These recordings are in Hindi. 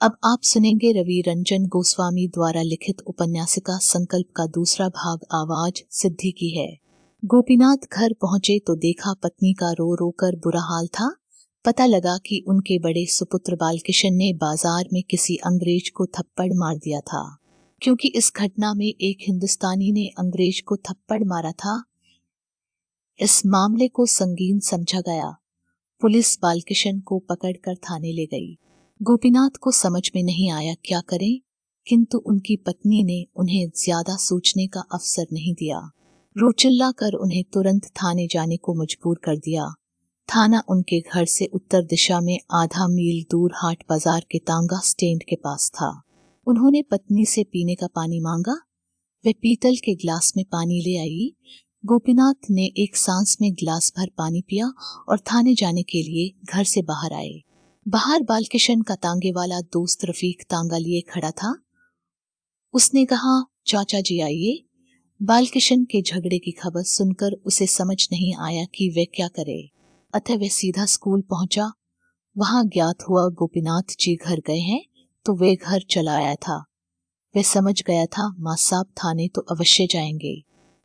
अब आप सुनेंगे रवि रंजन गोस्वामी द्वारा लिखित उपन्यासिका संकल्प का दूसरा भाग। आवाज सिद्धि की है। गोपीनाथ घर पहुंचे तो देखा पत्नी का रो रो कर बुरा हाल था। पता लगा कि उनके बड़े सुपुत्र बालकिशन ने बाजार में किसी अंग्रेज को थप्पड़ मार दिया था। क्योंकि इस घटना में एक हिंदुस्तानी ने अंग्रेज को थप्पड़ मारा था, इस मामले को संगीन समझा गया। पुलिस बालकिशन को पकड़कर थाने ले गई। गोपीनाथ को समझ में नहीं आया क्या करें, किंतु उनकी पत्नी ने उन्हें ज्यादा सोचने का अवसर नहीं दिया। रोचिल्ला कर उन्हें तुरंत थाने जाने को मजबूर कर दिया। थाना उनके घर से उत्तर दिशा में आधा मील दूर हाट बाजार के तांगा स्टैंड के पास था। उन्होंने पत्नी से पीने का पानी मांगा। वह पीतल के गिलास में पानी ले आई। गोपीनाथ ने एक सांस में गिलास भर पानी पिया और थाने जाने के लिए घर से बाहर आए। बाहर बालकिशन का तांगे वाला दोस्त रफीक तांगा लिए खड़ा था। उसने कहा, चाचा जी आइए। बालकिशन के झगड़े की खबर सुनकर उसे समझ नहीं आया कि वे क्या करे, अतः वह सीधा स्कूल पहुंचा। वहां ज्ञात हुआ गोपीनाथ जी घर गए हैं, तो वे घर चला आया था। वह समझ गया था मां साहब थाने तो अवश्य जाएंगे।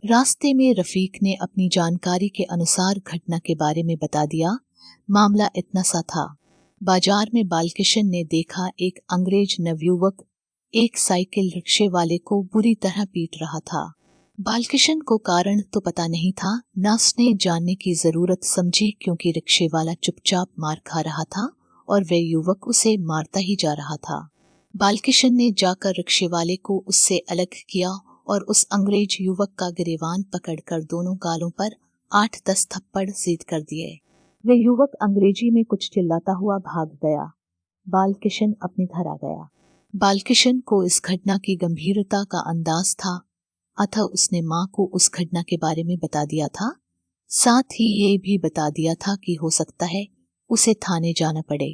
रास्ते में रफीक ने अपनी जानकारी के अनुसार घटना के बारे में बता दिया। मामला इतना सा था, बाजार में बालकिशन ने देखा एक अंग्रेज नवयुवक एक साइकिल रिक्शे वाले को बुरी तरह पीट रहा था। बालकिशन को कारण तो पता नहीं था, न उसने जानने की जरूरत समझी, क्योंकि रिक्शे वाला चुपचाप मार खा रहा था और वह युवक उसे मारता ही जा रहा था। बालकिशन ने जाकर रिक्शे वाले को उससे अलग किया और उस अंग्रेज युवक का गिरेबान पकड़कर दोनों गालों पर 8-10 थप्पड़ सीध कर दिए। वह युवक अंग्रेजी में कुछ चिल्लाता हुआ भाग गया। बालकिशन अपने घर आ गया। बालकिशन को इस घटना की गंभीरता का अंदाज था, अतः उसने मां को उस घटना के बारे में बता दिया था। साथ ही ये भी बता दिया था कि हो सकता है उसे थाने जाना पड़े।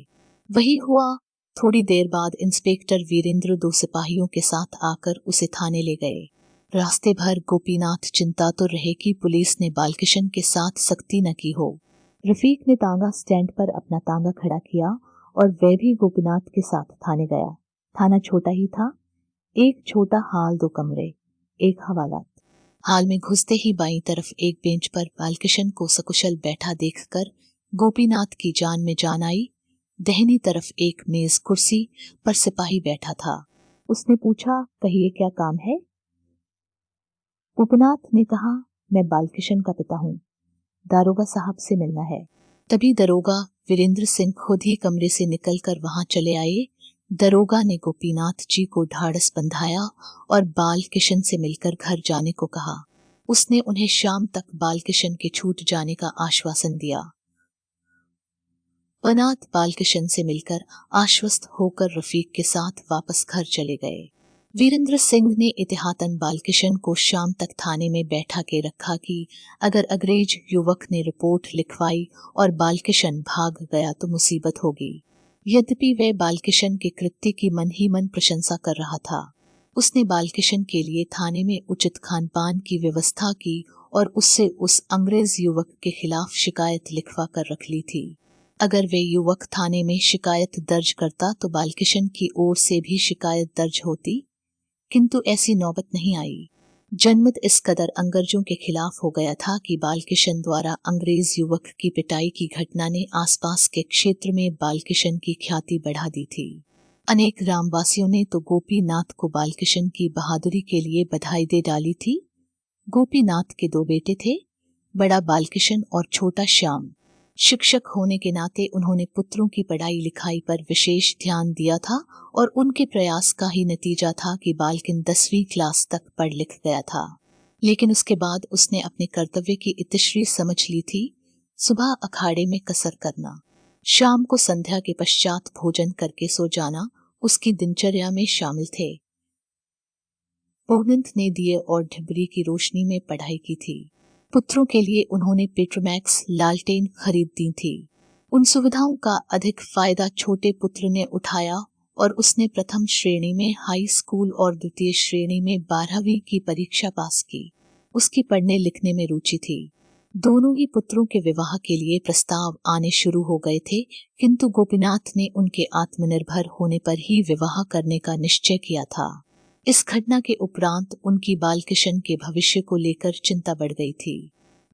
वही हुआ। थोड़ी देर बाद इंस्पेक्टर वीरेंद्र 2 सिपाहियों के साथ आकर उसे थाने ले गए। रास्ते भर गोपीनाथ चिंतातुर रहे कि पुलिस ने बालकिशन के साथ सख्ती न की हो। रफीक ने तांगा स्टैंड पर अपना तांगा खड़ा किया और वह भी गोपीनाथ के साथ थाने गया। थाना छोटा ही था, एक छोटा हाल, 2 कमरे, एक हवालात। हाल में घुसते ही बाईं तरफ एक बेंच पर बालकिशन को सकुशल बैठा देखकर गोपीनाथ की जान में जान आई। दाहिनी तरफ एक मेज कुर्सी पर सिपाही बैठा था। उसने पूछा, कहिए क्या काम है? गोपीनाथ ने कहा, मैं बालकिशन का पिता हूँ, दारोगा साहब से मिलना है। तभी दरोगा वीरेंद्र सिंह खुद ही कमरे से निकलकर वहां चले आए। दरोगा ने गोपीनाथ जी को ढाढ़स बंधाया और बालकिशन से मिलकर घर जाने को कहा। उसने उन्हें शाम तक बालकिशन के छूट जाने का आश्वासन दिया। गोपीनाथ बालकिशन से मिलकर आश्वस्त होकर रफीक के साथ वापस घर चले गए। वीरेंद्र सिंह ने एहतियातन बालकिशन को शाम तक थाने में बैठा के रखा कि अगर अंग्रेज युवक ने रिपोर्ट लिखवाई और बालकिशन भाग गया तो मुसीबत होगी। यद्यपि वह बालकिशन के कृत्य की मन ही मन प्रशंसा कर रहा था। उसने बालकिशन के लिए थाने में उचित खान पान की व्यवस्था की और उससे उस अंग्रेज युवक के खिलाफ शिकायत लिखवा कर रख ली थी। अगर वे युवक थाने में शिकायत दर्ज करता तो बालकिशन की ओर से भी शिकायत दर्ज होती, किंतु ऐसी नौबत नहीं आई। जनमत इस कदर अंग्रेजों के खिलाफ हो गया था कि बालकिशन द्वारा अंग्रेज युवक की पिटाई की घटना ने आसपास के क्षेत्र में बालकिशन की ख्याति बढ़ा दी थी। अनेक ग्रामवासियों ने तो गोपीनाथ को बालकिशन की बहादुरी के लिए बधाई दे डाली थी। गोपीनाथ के 2 बेटे थे, बड़ा बालकिशन और छोटा श्याम। शिक्षक होने के नाते उन्होंने पुत्रों की पढ़ाई लिखाई पर विशेष ध्यान दिया था और उनके प्रयास का ही नतीजा था कि बालकिन 10वीं क्लास तक पढ़ लिख गया था। लेकिन उसके बाद उसने अपने कर्तव्य की इतिश्री समझ ली थी। सुबह अखाड़े में कसर करना, शाम को संध्या के पश्चात भोजन करके सो जाना उसकी दिनचर्या में शामिल थे। पोहनंत ने दिए और ढिबरी की रोशनी में पढ़ाई की थी। पुत्रों के लिए उन्होंने पेट्रोमैक्स लालटेन खरीद दी थी। उन सुविधाओं का अधिक फायदा छोटे पुत्र ने उठाया और उसने प्रथम श्रेणी में हाई स्कूल और द्वितीय श्रेणी में 12वीं की परीक्षा पास की। उसकी पढ़ने लिखने में रुचि थी। दोनों ही पुत्रों के विवाह के लिए प्रस्ताव आने शुरू हो गए थे, किंतु गोपीनाथ ने उनके आत्मनिर्भर होने पर ही विवाह करने का निश्चय किया था। इस घटना के उपरांत उनकी बालकिशन के भविष्य को लेकर चिंता बढ़ गई थी।